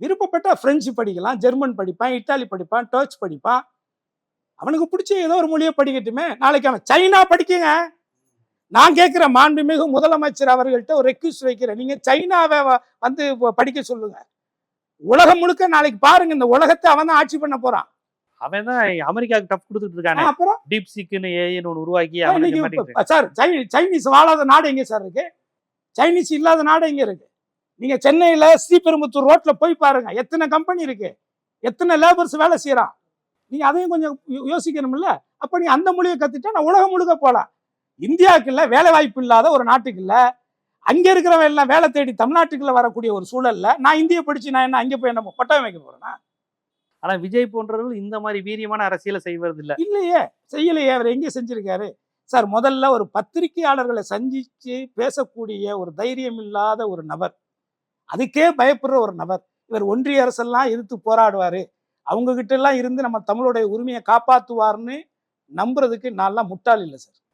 விருப்பப்பட்ட பிரெஞ்சு படிக்கலாம், ஜெர்மன் படிப்பான், இத்தாலி படிப்பான், டர்ச் படிப்பான். அவனுக்கு பிடிச்ச ஏதோ ஒரு மொழியை படிக்கட்டுமே. நாளைக்கு அவன் சைனா படிக்குங்க. நான் கேட்கிறேன், மாண்புமிகு முதலமைச்சர் அவர்கள்ட்ட ஒரு ரெக்வஸ்ட் வைக்கிறேன். நீங்க சைனாவை வந்து படிக்க சொல்லுங்க. உலகம் முழுக்க நாளைக்கு பாருங்க, இந்த உலகத்தை அவன் தான் ஆட்சி பண்ண போறான். அவன் தான் அமெரிக்காவுக்கு டஃப் கொடுத்துட்டு இருக்கானே. அப்புறம் டீப் சீக்னு ஏஐன்னு ஒன்று உருவாக்கி சார், சைனீஸ் வாழாத நாடு எங்க சார் இருக்கு? சைனீஸ் இல்லாத நாடு எங்க இருக்கு? நீங்க சென்னையில ஸ்ரீபெரும்புத்தூர் ரோட்ல போய் பாருங்க, எத்தனை கம்பெனி இருக்கு, எத்தனை லேபர்ஸ் வேலை செய்யறான். நீங்க அதையும் கொஞ்சம் யோசிக்கணும்ல. அப்ப நீ அந்த மொழியை கத்துட்டா நான் உலகம் முழுக்க போலாம். இந்தியாவுக்கு இல்ல, வேலை வாய்ப்பு இல்லாத ஒரு நாட்டுக்கு இல்ல, அங்க இருக்கிறவன் எல்லாம் வேலை தேடி தமிழ்நாட்டுக்குள்ள வரக்கூடிய ஒரு சூழல்ல நான் இந்திய படிச்சு நான் என்ன அங்க போய் என்ன பட்டம் வைக்க போறேன்னா? ஆனா விஜய் போன்றவர்கள் இந்த மாதிரி வீரியமான அரசியலை செய்வது இல்ல. இல்லையே, செய்யலையே. அவர் எங்க செஞ்சிருக்காரு சார்? முதல்ல ஒரு பத்திரிகையாளர்களை சந்திச்சு பேசக்கூடிய ஒரு தைரியம் இல்லாத ஒரு நபர், அதுக்கே பயப்படுற ஒரு நபர். இவர் ஒன்றிய அரசெல்லாம் எதிர்த்து போராடுவாரு, அவங்க கிட்ட எல்லாம் இருந்து நம்ம தமிழுடைய உரிமையை காப்பாத்துவார்னு நம்புறதுக்கு நான்லாம் முட்டாள் இல்லை சார்.